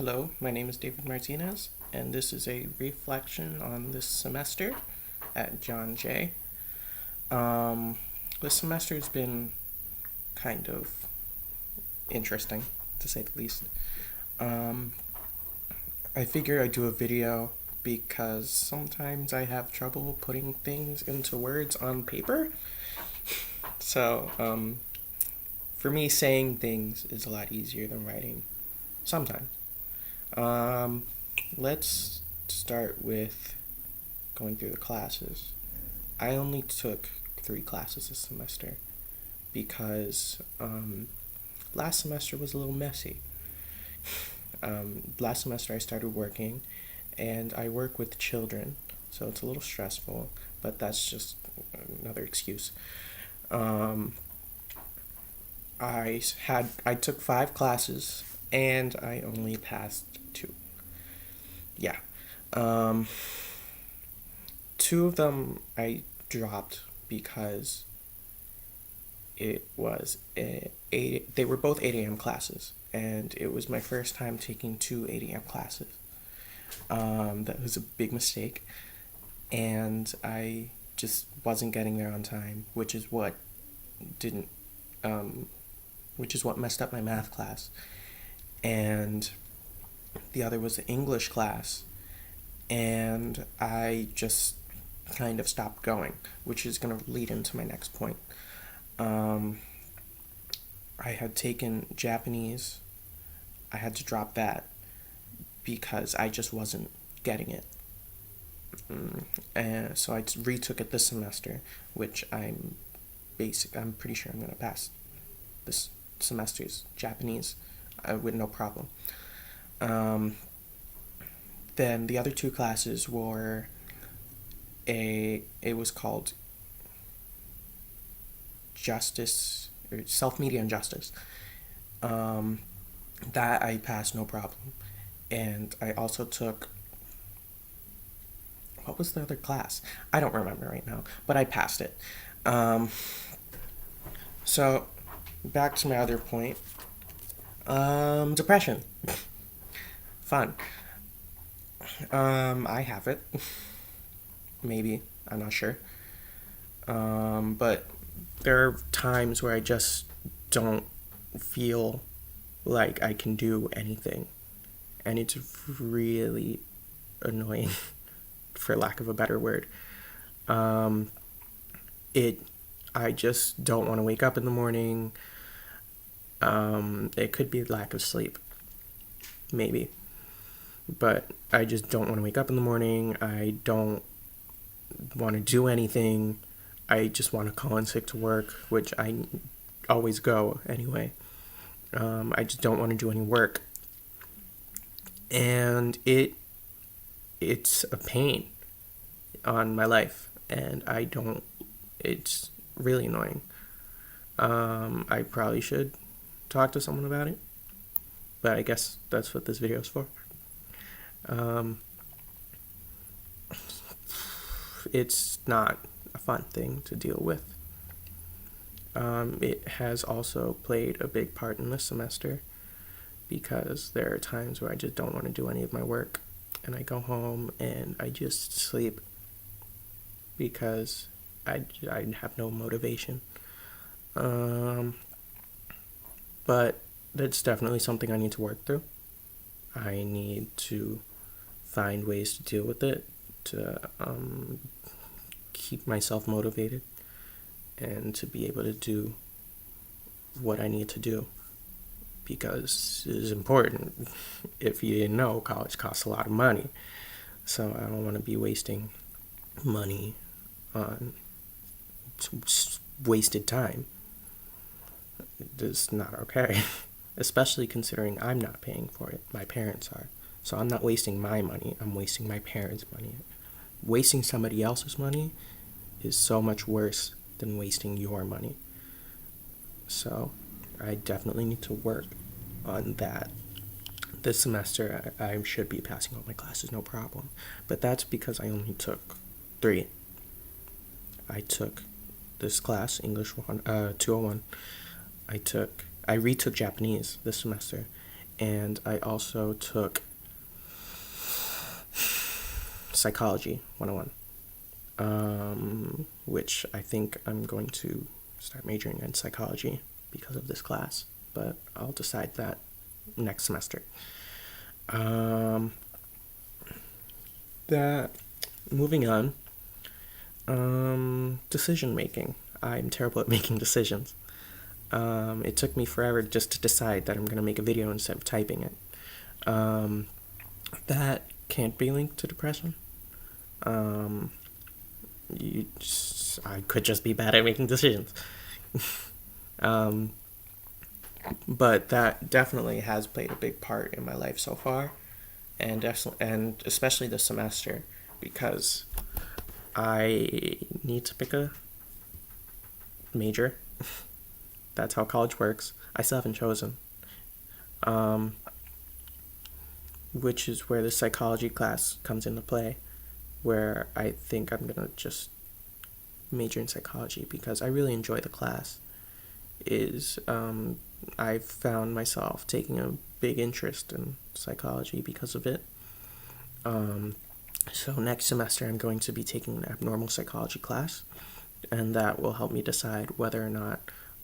Hello, my name is David Martinez, and this is a reflection on this semester at John Jay. Um, this semester has been kind of interesting, to say the least. Um, I figure I'd do a video because sometimes I have trouble putting things into words on paper. So, for me, saying things is a lot easier than writing sometimes. Um, let's start with going through the classes. I only took 3 classes this semester because last semester was a little messy. Last semester I started working, and I work with children, so it's a little stressful, but that's just another excuse. Um, I took 5 classes, and I only passed 2. Yeah. Um, 2 of them I dropped because it was they were both 8 a.m. classes, and it was my first time taking 2 8 a.m. classes. That was a big mistake, and I just wasn't getting there on time, didn't um, which is what messed up my math class. And the other was the English class, and I just kind of stopped going, which is going to lead into my next point. Um, I had taken Japanese. I had to drop that because I just wasn't getting it. And so I retook it this semester, which I'm pretty sure I'm going to pass this semester's Japanese with no problem. Um, then the other 2 classes were it was called Justice, or Self Media and Justice. Um, that I passed no problem. And I also took, what was the other class? I don't remember right now, but I passed it. Um, so back to my other point. Depression. Fun. I have it. Maybe. I'm not sure. But there are times where I just don't feel like I can do anything. And it's really annoying, for lack of a better word. Um, it, I just don't want to wake up in the morning. It could be lack of sleep. Maybe. But I just don't want to wake up in the morning. I don't want to do anything. I just want to call in sick to work, which I always go anyway. I just don't want to do any work. And it's a pain on my life, and it's really annoying. I probably should talk to someone about it, but I guess that's what this video is for. Um, it's not a fun thing to deal with. It has also played a big part in this semester because there are times where I just don't want to do any of my work, and I go home and I just sleep because I have no motivation. But that's definitely something I need to work through. I need to find ways to deal with it, to keep myself motivated, and to be able to do what I need to do, because it is important. If you didn't know, college costs a lot of money, so I don't want to be wasting money on wasted time. It's not okay, especially considering I'm not paying for it. My parents are. So I'm not wasting my money, I'm wasting my parents' money. Wasting somebody else's money is so much worse than wasting your money. So I definitely need to work on that. This semester I should be passing all my classes, no problem. But that's because I only took 3. I took this class, English 201. I retook Japanese this semester, and I also took Psychology 101, which I think I'm going to start majoring in psychology because of this class, but I'll decide that next semester. That moving on. Decision making. I'm terrible at making decisions. It took me forever just to decide that I'm going to make a video instead of typing it. That can't be linked to depression. I could just be bad at making decisions. But that definitely has played a big part in my life so far, and especially this semester, because I need to pick a major. That's how college works. I still haven't chosen. Which is where the psychology class comes into play, where I think I'm gonna just major in psychology because I really enjoy the class. I've found myself taking a big interest in psychology because of it. So next semester I'm going to be taking an abnormal psychology class, and that will help me decide whether or not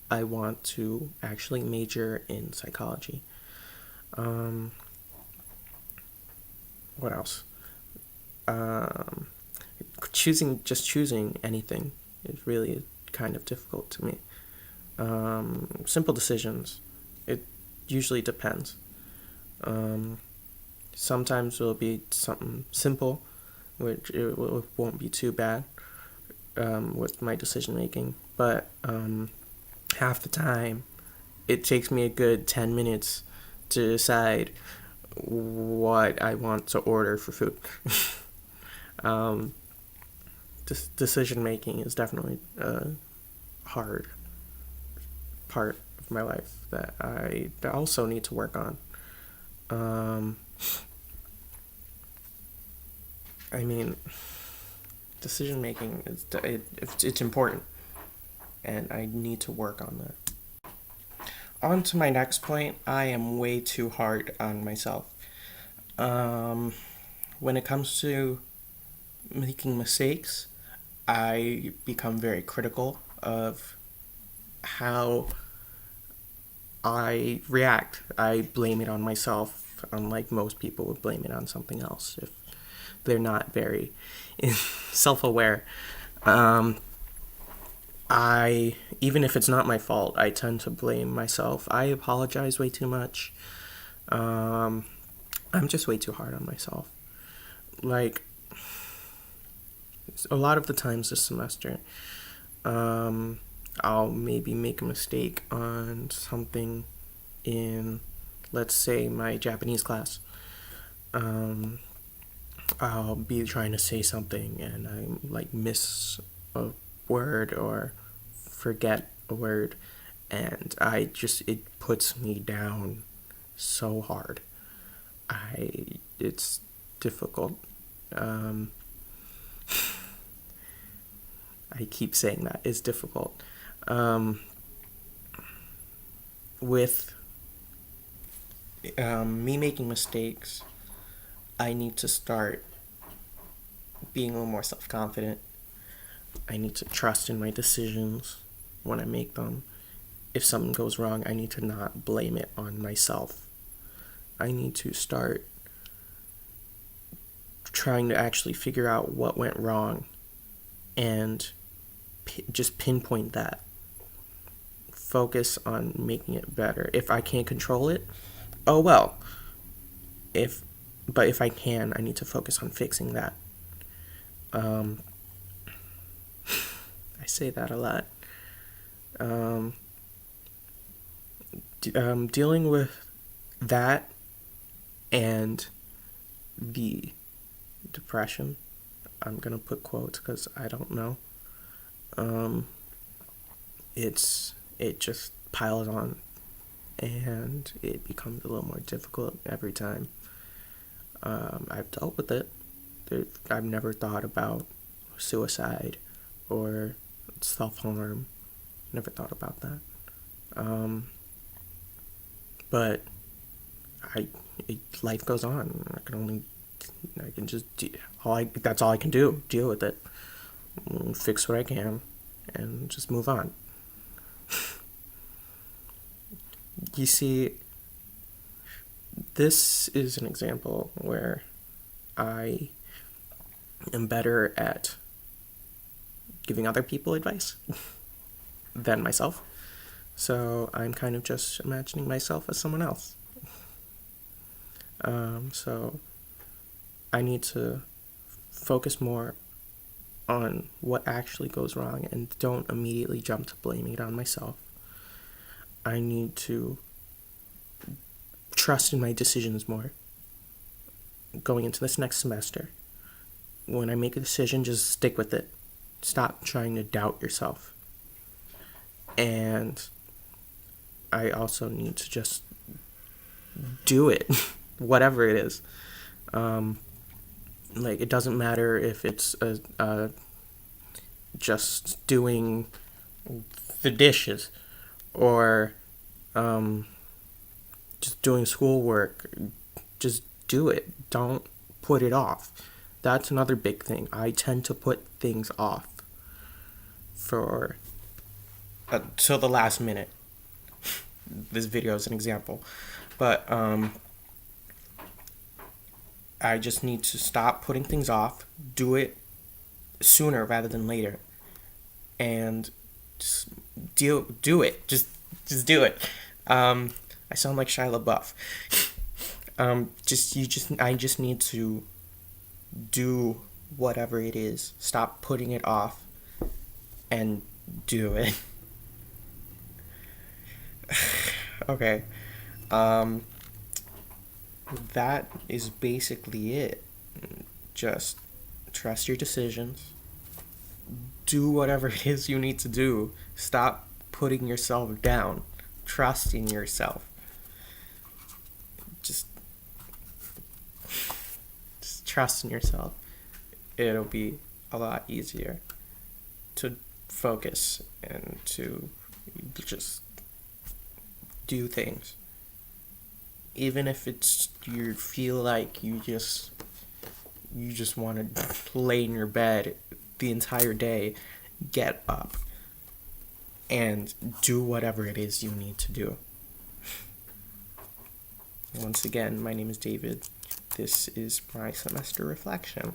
I want to actually major in psychology. What else? Choosing anything is really kind of difficult to me. Simple decisions, it usually depends. Sometimes it'll be something simple, which it won't be too bad with my decision making, but half the time it takes me a good 10 minutes to decide what I want to order for food. Decision making is definitely a hard part of my life that I also need to work on. I mean, decision making it's important, and I need to work on that. On to my next point, I am way too hard on myself. When it comes to making mistakes, I become very critical of how I react. I blame it on myself, unlike most people would blame it on something else if they're not very self-aware. Even if it's not my fault, I tend to blame myself. I apologize way too much. I'm just way too hard on myself. Like, a lot of the times this semester, I'll maybe make a mistake on something in, let's say, my Japanese class. I'll be trying to say something and I miss a word or forget a word, and it puts me down so hard. It's difficult. I keep saying that it's difficult. With me making mistakes, I need to start being a little more self-confident. I need to trust in my decisions when I make them. If something goes wrong, I need to not blame it on myself. I need to start trying to actually figure out what went wrong and just pinpoint that. Focus on making it better. If I can't control it, oh well. But if I can, I need to focus on fixing that. I say that a lot. Dealing with that and the depression, I'm gonna put quotes because I don't know. It just piles on, and it becomes a little more difficult every time. I've dealt with it. I've never thought about suicide or self-harm. Never thought about that. But life goes on. I can just that's all I can do. Deal with it, fix what I can, and just move on. You see, this is an example where I am better at giving other people advice than myself. So I'm kind of just imagining myself as someone else. So I need to focus more on what actually goes wrong and don't immediately jump to blaming it on myself. I need to trust in my decisions more going into this next semester. When I make a decision, just stick with it. Stop trying to doubt yourself. And I also need to just do it, whatever it is. Like, it doesn't matter if it's just doing the dishes or just doing schoolwork. Just do it. Don't put it off. That's another big thing. I tend to put things off for till the last minute. This video is an example. But I just need to stop putting things off, do it sooner rather than later, and just do it. Just do it. I sound like Shia LaBeouf. I just need to do whatever it is. Stop putting it off and do it. Okay. That is basically it. Just trust your decisions. Do whatever it is you need to do. Stop putting yourself down. Trust in yourself. Just trust in yourself. It'll be a lot easier to focus and to just do things. Even if it's you feel like you just want to lay in your bed the entire day, get up and do whatever it is you need to do. Once again, my name is David. This is my semester reflection.